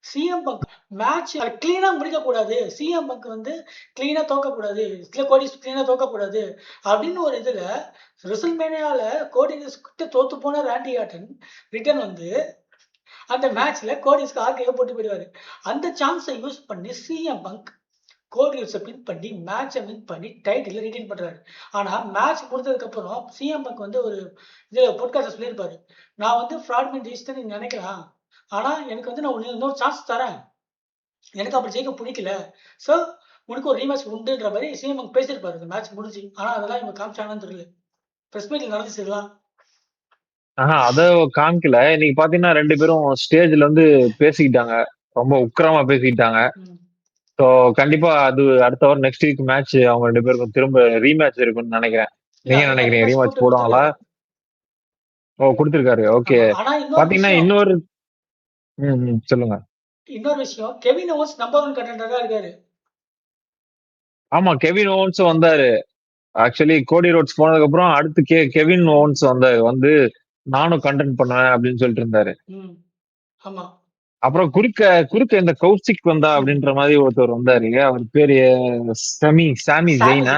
CM bunk match கிளீனா முடிக்கக்கூடாது, CM bunk வந்து கிளீனா தோக்கக்கூடாது, இல்ல கோடி கிளீனா தோக்கக்கூடாது அப்படின்னு ஒரு இதுல ரிசல்மேனியால கோடி கிட்ட தோத்து போன ராண்டி ஆர்டன் ரிட்டர்ன் வந்து அந்த மேட்ச்ல கோடிஸ்க்கு ஆர்கேவை போட்டு போயிடுவாரு. அந்த சான்ஸை யூஸ் பண்ணி சிஎம் பங்க் கோடிஸை வின் பண்ணி மேட்சை வின் பண்ணி டைட்டில் ரிட்டைன் பண்றாரு. ஆனா மேட்ச் முடிஞ்சதுக்கு அப்புறம் சிஎம் பங்க் வந்து ஒரு இது பொட்காஸ்ட் சொல்லியிருப்பாரு, நான் வந்து ஃப்ராட்மேன் ஜெயிச்சுட்டு நீங்க நினைக்கலாம், ஆனா எனக்கு வந்து நான் இன்னொரு சான்ஸ் தரேன், எனக்கு அப்படி ஜெயிக்க பிடிக்கல, ஸோ உனக்கு ஒரு ரீமேட்ச் உண்டுன்ற மாதிரி சிஎம் பங்க் பேசியிருப்பாரு இந்த மேட்ச் முடிஞ்சு. ஆனா அதெல்லாம் இவங்க காமிச்சாங்கன்னு தெரியல, பிரஸ் மீட்ல நடந்துச்சு இதெல்லாம். அத காமிக்கல. இன்னைக்கு பாத்தீங்கன்னா 2 பேரும் ஸ்டேஜ்ல வந்து பேசிக்கிட்டாங்க. ரொம்ப உக்கிரமா பேசிக்கிட்டாங்க. ஸோ கண்டிப்பா அது அடுத்த வாரம் நெக்ஸ்ட் வீக் மேட்ச் அவங்க 2 பேருக்கும் திரும்ப ரீமேட்ச் இருக்கும்னு நினைக்கிறேன். நீங்க நினைக்கிறீங்க ரீமேட்ச் ரீமேட்ச் கூப்பிட்டு போடுவாங்களா? கொடுத்துருக்காரு. கொடுத்திருக்காரு. ஓகே. ஆனா இன்னொரு பாத்தீங்கன்னா விஷயம், சொல்லுங்க. இன்னொரு விஷயம், கெவின் ஓவன்ஸ் நம்பர் 1 கண்டெண்டரா இருக்காரு. ஆமா, கெவின் ஓவன்ஸ் வந்தாரு. ஆக்சுவலி கோடி ரோட்ஸ் போனதுக்கு அப்புறம் அடுத்து கெவின் ஓவன்ஸ் வந்தாரு. வந்து நானும் கண்டென்ட் பண்ணுவேன் அப்படின்னு சொல்லிட்டு இருந்தாரு. ஆமா. அப்புறம் குறுக்க குறுக்க இந்த கௌசிக் வந்தா அப்படின்ற மாதிரி ஒருத்தர் வந்தாரு. அவர் பேரு சாமி ஜெயினா.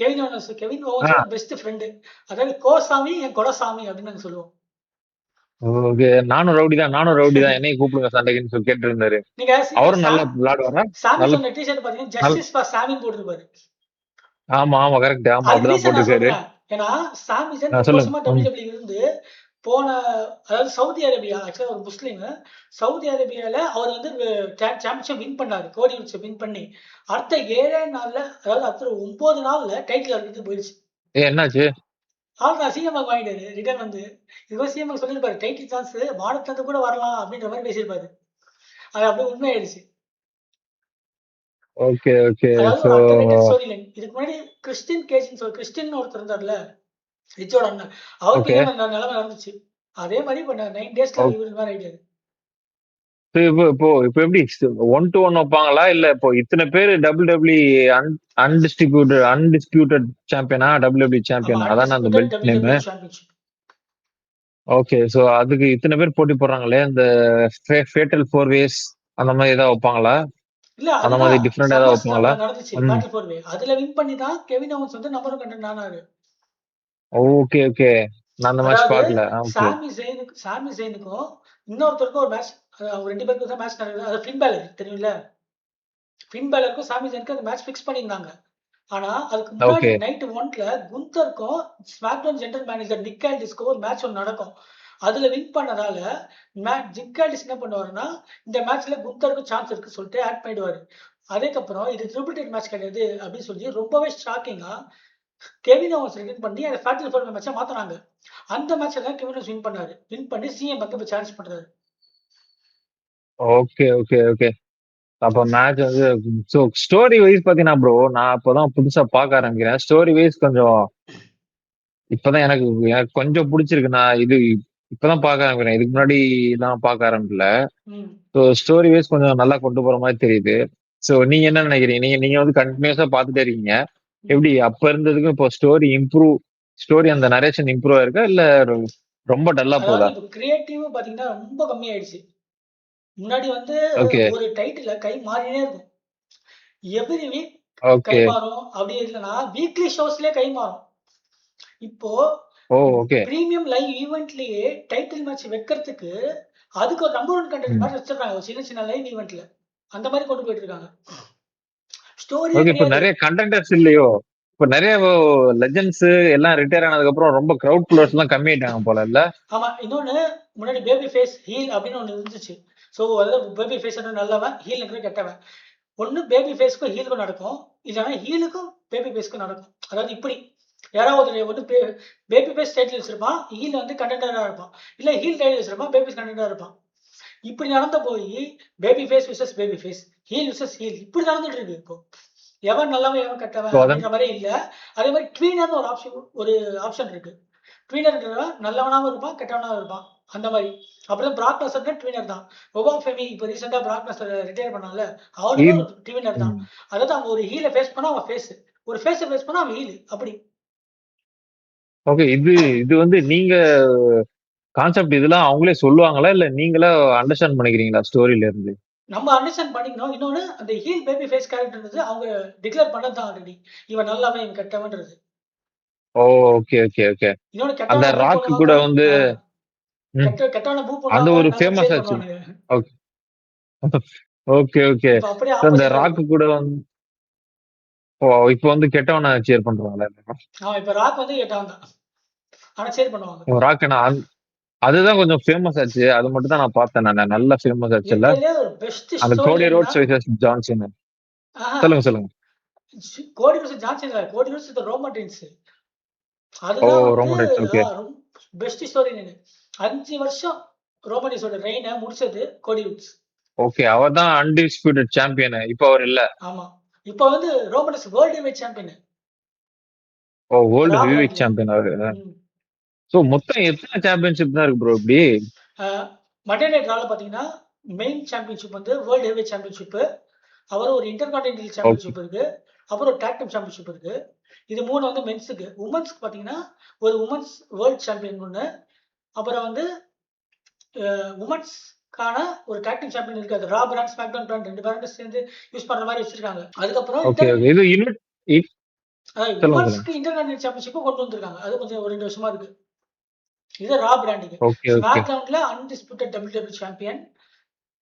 கெவின் ஓவன்ஸோட பெஸ்ட் ஃப்ரெண்டு, அதாவது கோசாமி என் கொலசாமி அப்படின்னு நாங்க சொல்லுவோம். ஓகே, நானும் ரவுடி தான் என்னையும் கூப்பிடுங்க சண்டைக்குன்னு சொல்லி கேட்டு இருந்தாரு. நீங்க அவரும் நல்லா விளையாடுவாரா? சாமி நல்ல சொன்ன டிஷர்ட் பாத்தீங்கன்னா ஜஸ்டிஸ் ஃபார் சாமி போட்டுருப்பாரு. ஆமா ஆமா கரெக்ட். ஆமா அதுக்கு அப்படிதான் ரீசன் நான் போட்டிருக்காரு. சொல்றேன். ஏன்னா சாமிசன் ரொம்ப சொல்லுங்க. வருஷமா டபிள்யூடபிள்யூ இருந்து போன, அதாவது சவுதி அரேபியா, ஆக்சுவலா ஒரு முஸ்லீம், சவுதி அரேபியால அவர் வந்து சாம்பியன்ஷிப் வின் பண்ணாரு, கோடி ரோட்ஸ் வின் பண்ணி அடுத்த 7 நாள்ல, அதாவது அடுத்த 9 நாள்ல டைட்டில் அவருக்கு போயிடுச்சு. என்னாச்சு? அவ்வளோதான், சிஎம் வாங்கிட்டாரு ரிட்டர்ன் வந்து. இதுவரை சிஎம் சொல்லியிருப்பாரு டைட்டில் சான்ஸ் வானத்துல கூட வரலாம் அப்படின்ற மாதிரி பேசியிருப்பாரு. அது அப்படியே உண்மையாயிடுச்சு. Okay okay. அதாவது சோ ஒரு அண்டர்ரேட்டட் ஸ்டோரி லைன். இதுக்கு முன்னாடி கிறிஸ்டின் ஒருத்தர் இருந்தார்ல, ரிச்சோட அண்ணன், அவருக்கு ஓகே. இதே மாதிரி நிலைமை நடந்துச்சு. அதே மாதிரி இப்போ 9 டேஸ்ல இவரு மாதிரி ஆயிட்டாரு. இப்போ இப்போ இப்போ எப்படி 1-1 வைப்பாங்களா? இல்ல இப்போ இத்தனை பேர் அன்டிஸ்பியூட்டட் சாம்பியனா, டபிள்யூடபிள்யூ ஆமா, சாம்பியன் அதானே அந்த undisputed belt name? WW championship. Okay. So அதுக்கு இத்தனை பேர் போட்டி போடுறாங்களே, இந்த ஃபேட்டல் ஃபோர் வேஸ் அந்த மாதிரி ஏதாவது வைப்பாங்களா? இல்ல அந்த அதுதான் மாதிரி டிஃப்ரெண்டா ஏதாவது சம்மர் வைப்பாங்களா? ஸ்லாம்ல நடந்துச்சு ம். Battle four way. அதுல வின் பண்ணி தான் கெவின் ஓவன்ஸ் வந்து நம்பர் 1 கண்டென்ட் ஆனாரு. Okay okay. நான் அந்த மேட்ச் அதாவது பார்க்கல. ஓகே. சாமி ஜெயினுக்கும் இன்னொருத்தருக்கும் ஒரு மேட்ச், அவங்க 2 பேருக்கும் தான் மேட்ச் நடக்குது. அது ஃபின் பேலர் தெரியும்ல, ஃபின் பேலருக்கும் சாமி ஜெயினுக்கும் அந்த மேட்ச் ஃபிக்ஸ் பண்ணியிருந்தாங்க. ஆனா அதுக்கு முன்னாடி ஓகே. நைட் 1ல குந்தருக்கும் ஸ்மாக்டவுன் ஜெனரல் மேனேஜர் நிக் ஆல்டிஸ்க்கும் ஒரு மேட்ச் ஒன்று நடக்கும். அதுல வின் பண்ணதால நிக் ஆல்டிஸ் என்ன பண்ணுவாருன்னா, இந்த மேட்ச்ல குந்தருக்கும் சான்ஸ் இருக்கு சொல்லிட்டு ஆட் பண்ணிடுவாரு. அதுக்கப்புறம் இது ட்ரிபிள் மேட்ச் கிடையாது அப்படின்னு சொல்லி ரொம்பவே ஷாக்கிங்கா கெவின் ஓவன்ஸ் ரிட்டர்ன் பண்ணி அந்த ஃபேட்டல் ஃபோர் மேட்சை மாத்தினாங்க. அந்த மேட்ச்ல தான் கெவின் ஓவன்ஸ் வின் பண்ணாரு. வின் பண்ணி சிஎம் பக்கம் சான்ஸ் பண்றாரு. Okay okay okay. அப்ப மேட்ச் வந்து ஸோ ஸ்டோரி வைஸ் பாத்தீங்கன்னா ப்ரோ, நான் இப்பதான் புதுசா பார்க்க ஆரம்பிக்கிறேன். ஸ்டோரி வைஸ் கொஞ்சம் இப்பதான் எனக்கு எனக்கு கொஞ்சம் பிடிச்சிருக்கு. நான் இது இப்பதான் பார்க்க ஆரம்பிக்கிறேன். இதுக்கு முன்னாடி எல்லாம் பார்க்க ஆரம்பிக்கல. ஸோ ஸ்டோரி வைஸ் கொஞ்சம் நல்லா கொண்டு போற மாதிரி தெரியுது. ஸோ நீங்க என்ன நினைக்கிறீங்க? நீங்க நீங்க வந்து கண்டினியூஸா பார்த்துட்டே இருக்கீங்க. எப்படி அப்ப இருந்ததுக்கும் இப்போ ஸ்டோரி அந்த நரேஷன் இம்ப்ரூவ் ஆயிருக்கா இல்ல ரொம்ப டல்லா அதாவது போதா? இப்போ கிரியேட்டிவ் பாத்தீங்கன்னா ரொம்ப கம்மியாயிடுச்சு. முன்னாடி வந்து ஓகே ஒரு டைட்டில கை மாறினே இருக்கும். எவ்ரி வீக் கை ஓகே. மாறும். அப்படி இல்லைன்னா வீக்லி ஷோஸ்லயே கை மாறும். இப்போ ஓ ஓகே. பிரீமியம் லைவ் ஈவென்ட்லயே டைட்டில் மேட்ச் வைக்கிறதுக்கு அதுக்கு ஒரு நம்பர் 1 கண்டென்ட் மாதிரி வச்சிருக்காங்க ஒரு சின்ன சின்ன லைவ் ஈவென்ட்ல. அந்த மாதிரி கொண்டு போயிட்டு இருக்காங்க. ஸ்டோரியே ஓகே. இப்ப கிடையாது. நிறைய கண்டென்டர்ஸ் இல்லையோ? இப்ப நிறைய லெஜெண்ட்ஸ் எல்லாம் ரிட்டையர் ஆனதுக்கு அப்புறம் ரொம்ப கிரவுட் புல்லர்ஸ் எல்லாம் கம்மியாயிட்டாங்க போல இல்ல? ஆமா, இன்னொன்னு, முன்னாடி பேபி ஃபேஸ் ஹீல் அப்படின்னு ஒன்று இருந்துச்சு. ஸோ அதாவது பேபி ஃபேஸ் நல்லவன், ஹீல் கெட்டவன். ஒன்று பேபி ஃபேஸ்க்கும் ஹீலுக்கும் நடக்கும், இல்லைன்னா ஹீலுக்கும் பேபி ஃபேஸ்க்கும் நடக்கும். அதாவது இப்படி யாராவது ஒன்று பேபி ஃபேஸ் டைட்டில் வச்சிருப்பான், ஹீல் வந்து கண்டென்டராக இருப்பான், இல்லை ஹீல் டைட்டில் வச்சிருப்பான், பேபி ஃபேஸ் கண்டென்டராக இருப்பான். இப்படி நடந்த போய் baby face versus baby face, heel versus heel இப்படி நடந்துட்டு இருக்கு இப்போ. எவன் நல்லவன் எவன் கெட்டவன் ஸோ அதான். அப்படின்ற மாதிரி இல்லை. அதே மாதிரி ட்வீனர்னு ஒரு ஆப்ஷன் இருக்கு. ட்வீனர்ன்றவன் நல்லவனாகவும் இருப்பான், கெட்டவனாகவும் இருப்பான். அந்த மாதிரி. அப்புறம் பிராக் லெஸ்னர்னா ட்வீனர் தான். ஒபாஃபெமி இப்போ ரீசெண்டாக பிராக் லெஸ்னர் ரிட்டையர் பண்ணால, அவனுமே ஒரு ட்வீனர் தான். ம். அதாவது அவன் ஒரு ஹீலை ஃபேஸ் பண்ணா அவன் ஃபேஸ், ஒரு ஃபேஸை ஃபேஸ் பண்ணா அவன் ஹீல் அப்படி. ஓகே. இது இது வந்து நீங்க கான்செப்ட் இதெல்லாம் அவங்களே சொல்லுவாங்களா இல்ல நீங்களா அண்டர்ஸ்டாண்ட் பண்ணிக்கிறீங்களா ஸ்டோரியில இருந்து? நம்ம அண்டர்ஸ்டாண்ட் பண்ணிக்கணும். இன்னொன்னு அந்த ஹீல் பேபி ஃபேஸ் கேரக்டர்ன்றது அவங்க டிக்ளேர் பண்ணது தான் ஆல்ரெடி. இவன் நல்லவன், இவன் கெட்டவன்றது. ஓ! Okay, okay, okay. இன்னொன்னு அந்த கெட்டவன பூ ராக் கூட பண்ணுவாங்க. வந்து ம். கெட்டவன பூ அந்த பண்ணுவாங்க. ஒரு நல்லவன ஃபேமஸ் சேவ் ஆச்சு. பண்ணுவானுங்க. ஓகே. Okay, okay. இப்ப அப்படியே இந்த ஆப்போசிட்டா ராக் இருக்கு. கூட வந்து இப்ப வந்து கெட்டவன சியர் பண்றாங்களா எல்லாரும்? இப்ப ராக் வந்து கெட்டவன் தான். ஆனா சேவ் பண்ணுவாங்க. ராக் அதுதான் கொஞ்சம் ஃபேமஸ் ஆச்சு. அது மட்டும் தான் நான் பார்த்தேன் நானு. நல்லா ஃபேமஸ் ஆச்சுல்ல. இருக்கிறதுலயே ஒரு பெஸ்ட் அந்த ஸ்டோரி கோடி என்னன்னா, ரோட்ஸ் வெர்சஸ் ஜான் சீனா. ஆஹா சொல்லுங்க, சொல்லுங்க. கோடி வெர்சஸ் ஜான்சன் இல்ல. கோடி வெர்சஸ் ரோமன் ரெயின்ஸ். ஓ! அதுதான் வந்து Roman Reigns. Okay. Best story. 5 வருஷம் ரோமன் ரெயின்ஸோட ரெயின முடிச்சது கோடி வுட்ஸ். ஓகே. அவர் தான் அன்டிஸ்பியூட்டட் சாம்பியன். இப்ப அவர் இல்ல. ஆமா. இப்ப வந்து Roman Reigns world heavyweight champion. Oh! World Raw heavyweight பிராண்ட்ல. சாம்பியன் அவரு. ம். சோ மொத்தம் எத்தன சாம்பியன்ஷிப் தான் இருக்கு ப்ரோ இப்படி? மண்டே நைட் ரால பார்த்தீங்கன்னா, மெயின் சாம்பியன்ஷிப் வந்து வேர்ல்ட் ஹெவிவெயிட் சாம்பியன்ஷிப். அப்புறம் ஒரு இன்டர்கான்டினென்டல் ஓகே. சாம்பியன்ஷிப் இருக்கு. அப்புறம் ஒரு டாக் டீம் சாம்பியன்ஷிப் இருக்கு. இது 3 வந்து மென்ஸ்க்கு. வுமென்ஸ்க்கு பார்த்தீங்கன்னா, ஒரு வுமென்ஸ் வேர்ல்ட் சாம்பியன் ஒண்ணு. அப்புறம் வந்து வுமென்ஸ்க்கான ஒரு டாக் டீம் சாம்பியன் இருக்கு. அது ரா பிராண்ட், ஸ்மாக்டவுன் பிராண்ட் 2 பிராண்டும் சேர்ந்து யூஸ் பண்ற மாரி வச்சிருக்காங்க. அதுக்கப்புறம் ஓகே, ஓகே. இது யூனிட் சொல்லுங்க, சொல்லுங்க. வுமென்ஸ்க்கு இன்டர்கான்டினென்டல் சாம்பியன்ஷிப்பும் கொண்டு வந்திருக்காங்க. அது கொஞ்சம் ஒரு 2 வருஷமா இருக்கு. இது ரா பிராண்டுக்கு. Okay, okay. ஸ்மாக்டவுன்ல undisputed WWE champion,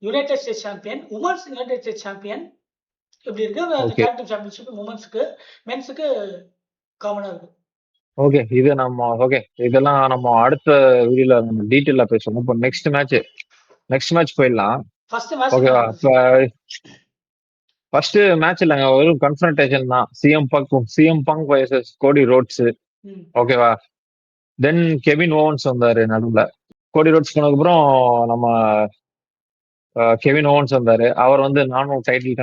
United States champion, women's United States champion இப்படி இருக்கு. அந்த ஓகே. டாக் டீம் சாம்பியன்ஷிப் வுமென்ஸ்க்கு, மென்ஸ்க்கு காமனா இருக்கு. ஓகே. ஓகே. இதெல்லாம் நம்ம அடுத்த வீடியோல நம்ம டீட்டெயிலா பேசுவோம். இப்போ நெக்ஸ்ட் மேட்ச் போயிடலாம். ஃபர்ஸ்ட் மேட்ச் என்ன ஓகேவா? நடந்துச்சு? இப்ப ஃபர்ஸ்ட் மேட்ச் இல்லங்க. வெறும் கன்ஃபரன்டேஷன் தான். சிஎம் பங்க் வர்சஸ் கோடி ரோட்ஸ். ம். ஓகேவா? தென் கெவின் ஓவன்ஸ் வந்தாரு நடுவுல. கோடி ரோட்ஸ் போனதுக்கப்புறம் நம்ம கெவின் ஓவன்ஸ் வந்தாரு. அவர் வந்து நானும் டைட்டில்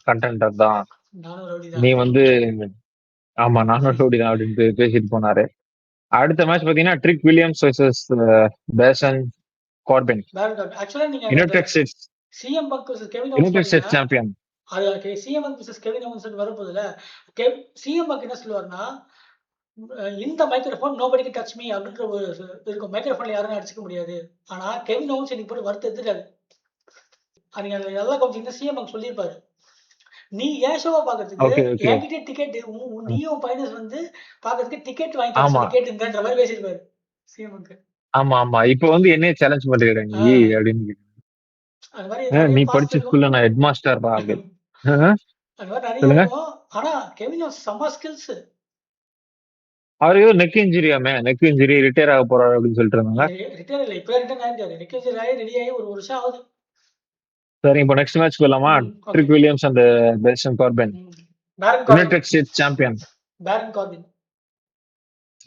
கண்டெண்டர் தான். நானும் ரவுடி நீ தான். வந்து ஆமா நானும் ரவுடி தான் அப்படின்ட்டு பேசிட்டு போனாரு. அடுத்த மேட்ச் பாத்தீங்கன்னா Trick Williams versus Baron Corbin. Baron கார்ட். ஆக்சுவலா நீங்க அந்த United States CM Punk versus Kevin Owens United States பார்த்தீங்கன்னா, சாம்பியன். அது CM Punk versus Kevin Owens வரப்போதுல. சிஎம் பங்க் என்ன சொல்லுவாருன்னா, இந்த microphone nobody can touch me அப்படின்ற ஒரு இருக்கும். மைக்ரோஃபோன்ல யாரும் அடிச்சுக்க முடியாது. ஆனா கெவின் ஓவன்ஸ் இன்னைக்கு போட்டு வறுத்து எடுத்துட்டாரு. நீங்க அதுல நல்லா கொஞ்சம் சிஎம் பங்க் சொல்லியிருப்பாரு. நீ என் ஷோவ பார்க்கறதுக்கு ஓகே, ஓகே. என்கிட்ட டிக்கெட் நீயும் பையனும் வந்து பார்க்கறதுக்கு டிக்கெட் வாங்கி தர ஆமா, சொல்லி கேட்டுங்கன்ற மாரி பேசியிருப்பாரு. CM bunk. ஆமா, ஆமா. இப்ப வந்து என்னைய சேலஞ்ச் பண்றீங்க ஆ நீ அப்படின்னு. அது மாரி நெறைய நீ பாஸ்ட் படிச்ச இருக்கும். ஸ்கூல்ல நான் ஹெட் மாஸ்டர்டா அப்படின்னு. அது மாரி நெறைய சொல்லுங்க. இருக்கும். ஆனா கெவின் ஓவன்ஸ் செம்ம ஸ்கில்ஸ். அவருக்கு ஏதோ நெக் இன்ஜுரியாமே. நெக் இன்ஜுரி ரிட்டையர் ஆக போறாரு அப்படின்னு சொல்லிட்டு இருந்தாங்க. ரிட்டயர் இல்ல. இப்ப ரிட்டயர் ஆயிருக்காரு. ரிகவரி ஆகி ரெடி ஆகி 1 வருஷம் ஆகுது. சரி இப்போ நெக்ஸ்ட் மேட்ச் போயிடலாமா? Okay. Trick Williams and Baron Corbin. Baron Corbin. United States champion. Baron Corbin.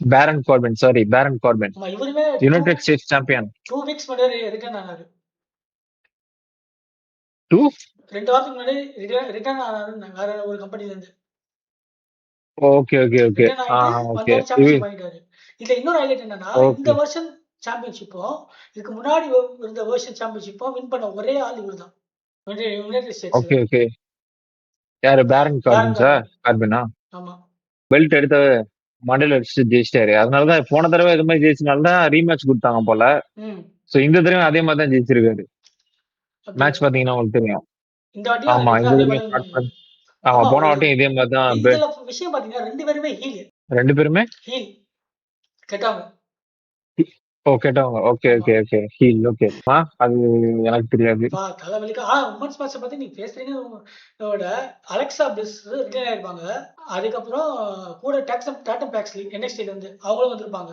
Baron Corbin. ஆமா இவருமே யுனைடெட் ஸ்டேட்ஸ் சாம்பியன். 2 வீக்ஸ் முன்னாடி ரிட்டர்ன் ஆனாரு. 2 2 வாரத்துக்கு முன்னாடி ரிட்டர்ன் ஆனாரு வேற ஒரு கம்பெனில இருந்து. Okay, okay, okay. ரிட்டர்ன் ஆயிட்டு ஓகே. வந்தாரு சாம்பியன்ஷிப் வாங்கிட்டாரு. இதுல இன்னொரு ஹைலைட் என்னன்னா, இந்த ஓகே. வருஷம் சாம்பியன்ஷிப்பும் இதுக்கு முன்னாடி இருந்த வருஷன் சாம்பியன்ஷிப்பும் வின் பண்ண ஒரே ஆள் இவர்தான். யுனைடெட் ஸ்டேட்ஸ்ல. Okay, okay. யாரு பேரன் பேரன் கார்பின்ஸா? கார்பின். கார்பினா? ஆமா. பெல்ட் எடுத்த மண்டையில அடிச்சுட்டு ஜெயிச்சிட்டாரு. அதனாலதான் போன தடவை இது மாதிரி ஜெயிச்சனாலதான் ரீமேட்ச் கொடுத்தாங்க போல. ம். சோ இந்த தடவை அதே மாதிரி தான் ஜெயிச்சிருக்காரு. அப்படியா? மேட்ச் பாத்தீங்கன்னா உங்களுக்கு தெரியும். இந்த வாட்டியும் ஆமா இந்த அதே தடவை மாதிரி ஸ்டார்ட் பண்ணி ஆமா ஆமா போன வாட்டியும் இதே மாதிரி தான் இதுல விஷயம் பாத்தீங்கன்னா 2 பேருமே ஹீல். 2 பேருமே ஹீல் கெட்டவங்க. கேட்டவங்க. ஓகே, ஆமா. Okay, okay. Heel okay. அது எனக்கு தெரியாது. தலைவலிக்கு உமன்ஸ் மேட்ச் பத்தி நீங்க பேசுறீங்க. அலெக்சா பிளிஸ் ரிட்டையர் ஆயிருப்பாங்க. அதுக்கப்புறம் கூட டாட்டம் பேக்ஸ்லி NXT ல இருந்து அவங்களும் வந்திருப்பாங்க.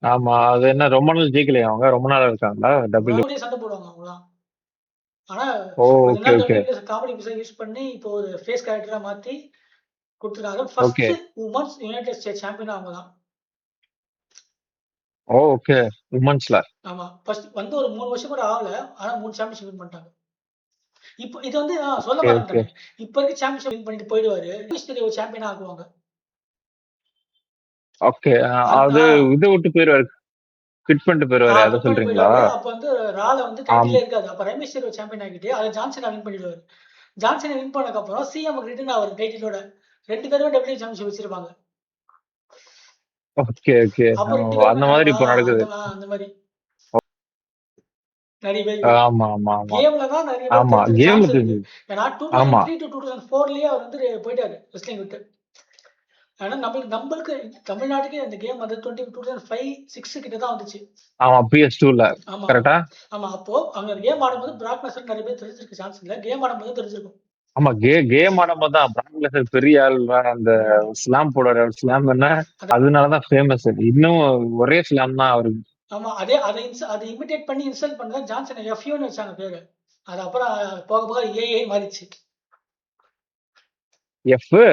ஆமா அது என்ன ரொம்ப நாள் ஜெயிக்கலையா அவங்க? ரொம்ப நாளா இருக்காங்களா டபிள்யூ? கூட சண்டை போடுவாங்க அவங்கலாம். ஆனா கொஞ்ச ஓகே, நாள் ஓகே, WWE காமெடி பீஸா யூஸ் பண்ணி இப்போ ஒரு ஃபேஸ் கேரக்டரா மாத்தி குடுத்துருக்காங்க. Okay. First women's United States champion அவங்க தான். ஓகே. உமன்ஸ்ல. ஆமா. ஃபர்ஸ்ட் வந்து ஒரு 3 வருஷம் கூட ஆகல. ஆனா 3 சாம்பியன்ஷிப் வின் பண்ணிட்டாங்க. இப்போ இது வந்து சொல்ல ஓகே, ஓகே, மறந்துட்டேனே. இப்ப இருக்க சாம்பியன்ஷிப் வின் பண்ணிட்டு போயிடுவாரு. ஒரு சாம்பியனா ஆக்குவாங்க. ஓகே. அது அது இத விட்டு போயிருவாரு. குவிட் பண்ணிட்டு போயிருவாரு. அத குவிட் பண்ணிட்டு சொல்றீங்களா? போயிடுவாரு. அப்ப வந்து ரால வந்து ஆம். டைட்டிலே இருக்காது. அப்ப ரெய் மிஸ்டீரியோ சாம்பியன் ஆகிட்டு அத ஜான்சன வின் பண்ணிடுவாரு. ஜான்சன வின் பண்ணதுக்கு அப்புறம் சிஎம் ரிட்டர்ன் ஆவாரு டைட்டிலோட. 2 பேருமே WWE சாம்பியன்ஷிப் வச்சிருப்பாங்க. Okay, okay. அப்ப 2 பேரும் அந்த மாதிரி இப்போ நடக்குது. அந்த மாரி. நிறைய பேர். ஆமா ஆமா ஆமா கேம்ல தான் நிறைய பேர் ஆமா தெரிஞ்சுக்க சான்ஸ் கேமுக்கு. இருக்கு. ஏன்னா ஆமா 2003 to 2004லயே அவர் வந்து போயிட்டாரு ரெஸ்லிங் விட்டு. ஆனா நம்மளுக்கு தமிழ்நாட்டுக்கு அந்த கேம் வந்து 2005, 6 கிட்ட தான் வந்துச்சு. ஆமா PS2ல ஆமா கரெக்டா. ஆமா. அப்போ அங்க கேம் ஆடும்போது பிராக் லெஸ்னர் நிறைய பேர் தெரிஞ்சிருக்க சான்ஸ் இல்ல. கேம் ஆடும்போது தெரிஞ்சிருக்கும். ஆமா கேம் ஆடும்போது தான் பிராக் லெஸ்னர் பெரிய ஆள் அந்த ஸ்லாம் போடுற ஸ்லாம் என்ன, அதனாலதான் ஃபேமஸ். இன்னும் ஒரே ஸ்லாம் தான் அவருக்கு. ஆமா. அதை இமிடேட் பண்ணி இன்ஸ்டால் பண்ண ஜான்சன் எஃப்யூன்னு வச்சாங்க பேரு. அது அப்புறம் போக போக ஏஐ மாறிச்சு. எஃப்யூ.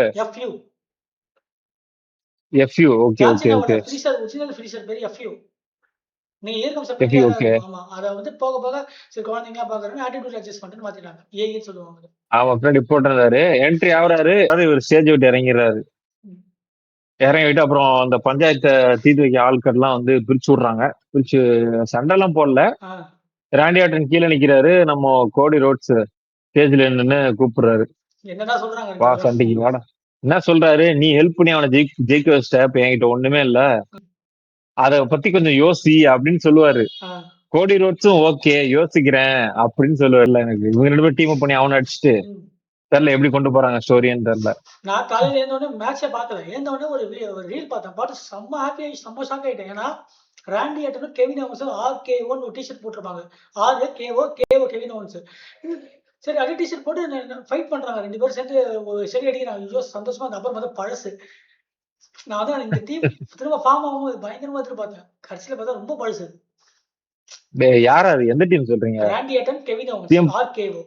எஃப்யூ ஓகே ஓகே ஜான்சனோட ஓகே ஃபினிஷர் ஒரிஜினல் ஃபினிஷர் பேரு எஃப்யூ. நீங்க ஏற்கம் எஃப்யூ சப்ளைக்கே அதான் ஓகே. இருக்கும். ஆமா. அத வந்து போக போக சரி குழந்தைங்களா பாக்குறாங்க ஆட்டிடியூட் அட்ஜஸ்ட்மென்ட்னு மாத்திட்டாங்க. ஏஐன்னு சொல்லுவாங்க. ஆமா பின்னாடி போட்டிருந்தாரு, என்ட்ரி ஆகுறாரு, இவர் ஸ்டேஜ் விட்டு இறங்கிடுறாரு. ம். இறங்கிட்டு அப்புறம் அந்த பஞ்சாயத்தை தீர்த்து வைக்க ஆட்கள்லாம் வந்து பிரிச்சு விடுறாங்க. பிரிச்சு சண்டைலாம் போடல. ஆ. ராண்டி ஆர்டன் கீழே நிக்கிறாரு, நம்ம கோடி ரோட்ஸ் ஸ்டேஜ்ல நின்னு கூப்பிடுறாரு, என்னடா சொல்றாங்க 2 வா பேரும். சண்டைக்கு வாடா. என்ன சொல்றாரு, நீ ஹெல்ப் பண்ணி அவனை ஜெயிக்க வச்சிட்ட, இப்ப என்கிட்ட ஒண்ணுமே இல்ல, அத பத்தி கொஞ்சம் யோசி அப்படின்னு சொல்லுவாரு. ஆ. கோடி ரோட்ஸும் ஓகே யோசிக்கிறேன் அப்படின்னு சொல்லுவார்ல. எனக்கு இவங்க 2 பேரும் டீம் பண்ணி அவனை அடிச்சுட்டு ம். தெரியல எப்படி கொண்டு போறாங்க ஸ்டோரின்னு தெரியல. நான் காலையில எழுந்த உடனே மேட்சே பார்க்கல. எழுந்த உடனே ஒரு ரீல் பார்த்தேன். பார்த்து செம்ம ஹாப்பி ஆகி செம்ம ஷாக் ஆயிட்டேன். ஏன்னா ராண்டி ஆர்டனும் கெவின் ஓவன்ஸும் ஆர்கேஓன்னு ஒரு டிஷர்ட் போட்டிருப்பாங்க. RKO KO Kevin Owens. சரி அதே டிஷர்ட் போட்டு ஃபைட் பண்றாங்க. 2 பேரும் சேர்ந்து ஒரு செடி அடிக்கிறாங்க. ஐயோ சந்தோஷமா அந்த அப்புறம் பார்த்தா பழசு. நான் வந்து இந்த டீம் திரும்ப ஃபார்ம் ஆகும்போது பயங்கரமா எதிர்பார்த்தேன். கடைசியில பார்த்தா ரொம்ப பழசு. யார் அது, எந்த டீம் சொல்றீங்க? Randy Orton Kevin Owens team. RKO.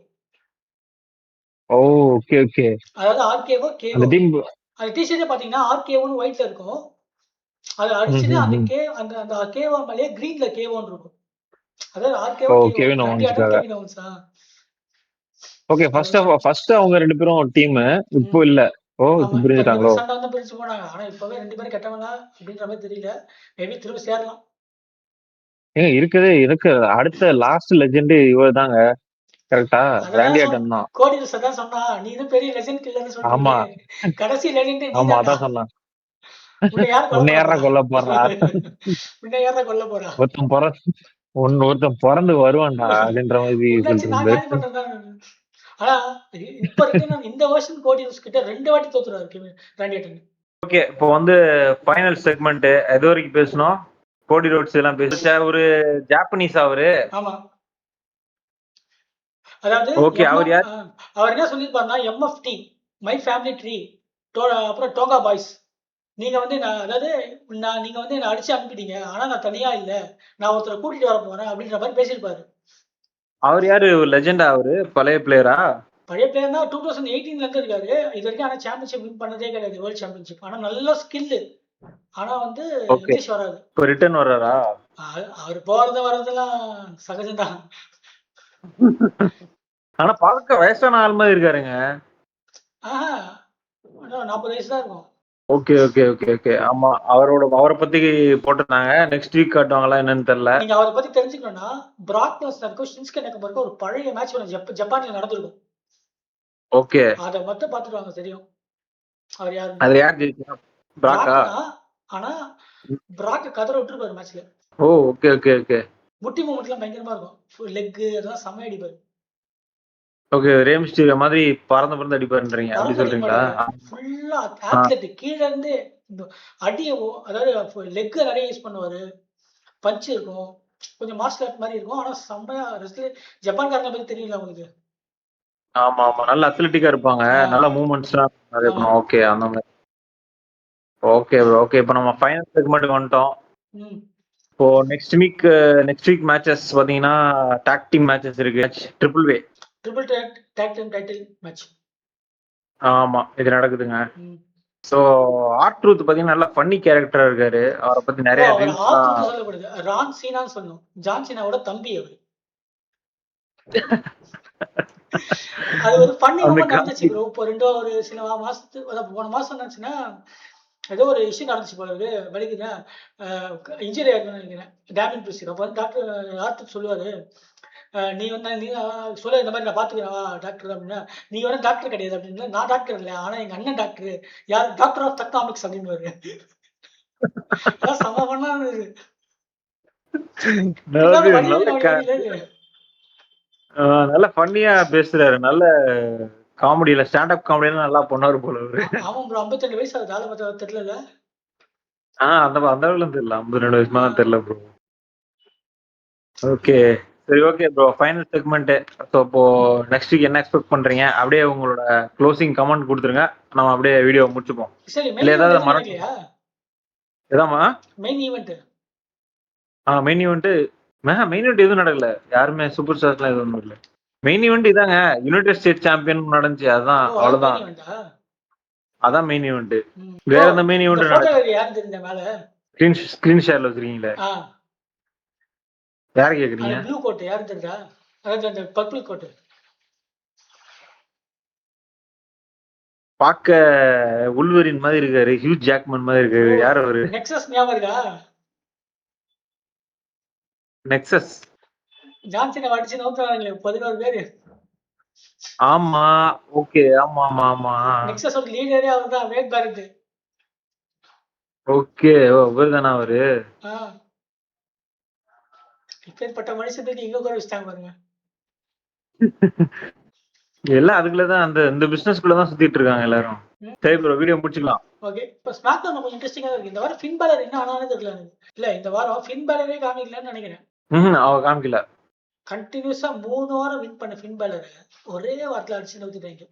Oh okay okay. அதாவது ஆர்கேஓ அந்த கேஓ. டீம். அந்த டிஷர்ட்டே பாத்தீங்கன்னா ஆர்கேஓன்னு ஒயிட்ல இருக்கும். அது அடிச்சுட்டு அந்த கே அந்த அந்த கேஓ மேலேயே கிரீன்ல கேஓன்னு இருக்கும். அதாவது RKO oh KO. Kevin Randy Orton ஓவன்ஸ்க்காக. Kevin Owens. ஓகே ஃபர்ஸ்ட் அவங்க 2 பேரும் டீம், இப்போ ம். இல்ல. ஓ ஆமா. இப்போ இப்ப 2 பிரிஞ்சுட்டாங்களோ. பேரும் சண்டை வந்து பிரிச்சு போனாங்க. ஆனா இப்பவே 2 பேரும் கெட்டவங்களா அப்படின்ற மாதிரி தெரியல. மேபி திரும்ப சேரலாம். ஏங்க இருக்கு அடுத்த லாஸ்ட் லெஜெண்ட் இவர் தாங்க. கரெக்டா, அததான் ராண்டி ஆர்டன் தான். கோடி ரோஸ் அதான் சொன்னா. நீ தான் பெரிய லெஜெண்ட் கில்லர்னு ஆமா சொல்றீங்களே. கடைசி லெஜெண்ட் நீ ஆமா தான்டா. அதான் சொன்னான். உன்னை யார் கொல்ல உன்னை பண்ண யாரா போறா? கொல்ல போறா, உன்னை யாரா கொல்ல போறா? ஒருத்தன் பிற ஒருத்தன் பிறந்து வருவான்டா அப்படின்ற மாதிரி உன்னாச்சு நான் சொல்லிட்டு காலி பண்றேன். ஆனா இப்ப ரிட்டர்ன் இந்த வருஷன் கோடி ரோஸ் கிட்ட 2 வாட்டி தோத்துறாரு ராண்டி ஆர்டன். ஓகே இப்போ வந்து ஃபைனல் செக்மெண்ட் எது வரைக்கும் பேசணும்? கோடி ரோட்ஸ் எல்லாம் பேச ஒரு ஜாப்பனீஸ் அவரு. ஆமா. அதாவது ஓகே அவர் யார்? அவர் என்ன சொல்லியிருப்பாருன்னா எம்எஃப்டி மை ஃபேமிலி ட்ரீ அப்புறம் டோங்கா பாய்ஸ். நீங்க வந்து நீங்க வந்து என்ன அடிச்சு அனுப்பிட்டீங்க. ஆனா நான் தனியா இல்ல. நான் ஒருத்தரை கூட்டிட்டு வர போறேன் அப்படின்ற மாதிரி பேசியிருப்பாரு. அவர் யாரு, லெஜெண்டா அவரு, பழைய பிளேயரா? பழைய பிளேயர் தான் 2018ல இருந்து இருக்காரு. இது வரைக்கும் ஆனா சாம்பியன்ஷிப் வின் பண்ணதே கிடையாது, வேர்ல்ட் சாம்பியன்ஷிப். ஆனா நல்ல ஸ்கில். ஆனா வந்து ஓகே இங்கிலீஷ் வராது. இப்போ ரிட்டர்ன் வர்றாரா? அவர் போறது வர்றதெல்லாம் சகஜம்தான். ஆனா பார்க்க வயசான ஆள் மாதிரி இருக்காருங்க. ஆஹா 40 வயசு தான் இருக்கும். Okay okay okay okay. ஆமா அவரை பத்தி போட்டிருந்தாங்க. நெக்ஸ்ட் வீக் காட்டுவாங்களா என்னன்னு தெரியல. நீங்க அவரை பத்தி தெரிஞ்சுக்கணும்னா பிராக் லெஸ்னருக்கும் ஷின்ஸ்கே நகமுக்கும் ஒரு பழைய மேட்ச் ஒன்று ஜப்பான்ல நடந்திருக்கும். ஓகே அதை மட்டும் பார்த்துட்டு வாங்க தெரியும் அவர் யாரு. அது யார் ஜெயிச்சா? பிராக்கா? ஆனா பிராக் கதற விட்டுருப்பாரு மேட்ச்ல. ஓ ஓகே ஓகே ஓகே. முட்டி மூமெண்ட்லாம் பயங்கரமா இருக்கும். லெக் அதெல்லாம் செம்ம அடிப்பாரு. ஓகே ரே மிஸ்டீரியோ மாதிரி பறந்து அடிப்பாருன்றீங்க, அப்படி சொல்றீங்களா? ஃபுல்லா அத்லெட் கீழ இருந்து அடிய அதாவது லெக் நிறைய யூஸ் பண்ணுவாரு. பஞ்ச் இருக்கும். கொஞ்சம் மார்ஷல் ஆர்ட் மாதிரி இருக்கும். ஆனா செம்மையா ஜப்பான்காரங்க பத்தி தெரியல உங்களுக்கு. ஆமா ஆமா நல்ல அத்லெட்டிக்கா இருப்பாங்க. நல்ல மூவ்மெண்ட்ஸ்லாம் இருக்கும். ஓகே அந்த மாதிரி. Okay bro okay. இப்போ நம்ம ஃபைனல் செக்மெண்ட்டுக்கு வந்துட்டோம். இப்போ நெக்ஸ்ட் வீக் மேட்சஸ் பாத்தீங்கன்னா டாக் டீம் மேட்சஸ் இருக்கு. Triple talk team title match. ஆமா இது நடக்குதுங்க. சோ ஆர்-ட்ரூத் பாத்தீங்கன்னா நல்ல ஃபன்னி கேரக்டரா இருக்காரு. அவரை பத்தி நிறைய ஆர்-ட்ரூத் சொல்லக்கூடாது. ரான் சீனான்னு சொல்லணும். ஜான் சீனாவோட தம்பி அவர். அது ஒரு ஃபன்னி மூமெண்ட் நடந்துச்சு ப்ரோ. இப்போ ஒரு சில மாசத்துக்கு போன மாசம் என்னாச்சுன்னா ஏதோ ஒரு இஷ்யூ நடந்துச்சு போல இருக்கு. வலிக்குது இன்ஜுரி ஆயிருக்குன்னு நினைக்கிறேன். டேமின் பிரிஸ்ட். அப்போ வந்து டாக்டர் ஆர்டர் சொல்லுவாரு, நீ சொல்ல இந்த மாதிரி நான் பாத்துக்கிறேன் டாக்டர் அப்படின்னா, நீ வந்து டாக்டர் கிடையாது அப்படின்னு. நான் டாக்டர் இல்லை, ஆனா எங்க அண்ணன் டாக்டர். யார் டாக்டர் ஆஃப் தக்காமிக்ஸ் அப்படின்னு வருது. செம பண்ணா இருந்தது. நல்ல ஃபன்னியா பேசுறாரு. நல்ல காமெடியில ஸ்டாண்ட் அப் காமெடியெல்லாம் நல்லா பண்ணுவாரு போல அவரு. ஆமா ப்ரோ 52 வயசு ஆகுது. ஆள பார்த்தா தெரியல. அந்த அந்த அளவுலாம் தெரியல. 52 வயசு மேல தெரியல ப்ரோ. ஓகே. சரி okay bro. Final segment. So இப்போ நெக்ஸ்ட் வீக் என்ன எக்ஸ்பெக்ட் பண்றீங்க? அப்படியே உங்களோட க்ளோசிங் கமெண்ட் குடுத்துருங்க. நம்ம அப்படியே வீடியோ முடிச்சுப்போம். சரி இல்ல மெயின் ஈவென்ட் ஏதாவது எதுவும் மறக்க நடக்கலையா? எதாம்மா? Main event. Main event main event எதுவும் நடக்கல. யாருமே சூப்பர் ஸ்டார்ஸ்லாம் எதுவும் இல்ல. மெயின் ஈவென்ட் இதாங்க. யுனைடெட் ஸ்டேட்ஸ் சாம்பியன் நடந்துச்சு. அதான் ஓ அதான் மெயின் அவ்வளவுதான். ஈவென்ட்டா? அதான் மெயின் ஈவென்ட். ப்ரோ வேற எந்த மெயின் இந்த ஈவென்ட் ஃபோட்டோல நடக்கல. இருக்கு யாருன்னு தெரியுதா மேல? ஸ்கிரீன் ஷேர்ல வச்சிருக்கீங்களே. ஆ யார அந்த கேக்குறீங்க? ப்ளூ கோட் யாருன்னு தெரியுதா? அதாவது அந்த பர்பிள் கோட். பாக்க உல்வரின் மாதிரி இருக்காரு. ஹியூஜ் ஜாக்மன் மாதிரி இருக்காரு. ஓ யார் அவரு? நெக்ஸஸ் ஞாபகம் இருக்கா? நெக்சஸ். ஜான்சனை அடிச்சு நவுத்துறாங்களே 11 பேரு. ஆமா. ஓகே. ஆமா ஆமா ஆமா. நெக்ஸஸோட லீடரே அவர் தான் வேட் பேரட். ஓகே. இவர்தானா அவரு? ஆ இப்பேற்பட்ட மனுஷத்துக்கு இங்க கூட வச்சுட்டாங்க பாருங்க. எல்லாம் அதுக்குள்ளதான் அந்த இந்த பிசினஸ்க்குள்ள தான் சுத்திட்டு இருக்காங்க எல்லாரும். சரி ப்ரோ வீடியோ முடிச்சுக்கலாம். ஓகே இப்போ ஸ்மாக்டவுன் கொஞ்சம் இன்ட்ரெஸ்டிங்கா இருக்கு. இந்த வாரம் ஃபின் பேலர் என்ன ஆனாலும் தெரியல எனக்கு. இல்ல இந்த வாரம் ஃபின் பேலரே காமிக்கலன்னு நினைக்கிறேன். அவ காமிக்கல. கண்டினியூஸா 3 வாரம் வின் பண்ண ஃபின் பேலர் ஒரே வாரத்துல அடிச்சு நவுத்திட்டாங்க.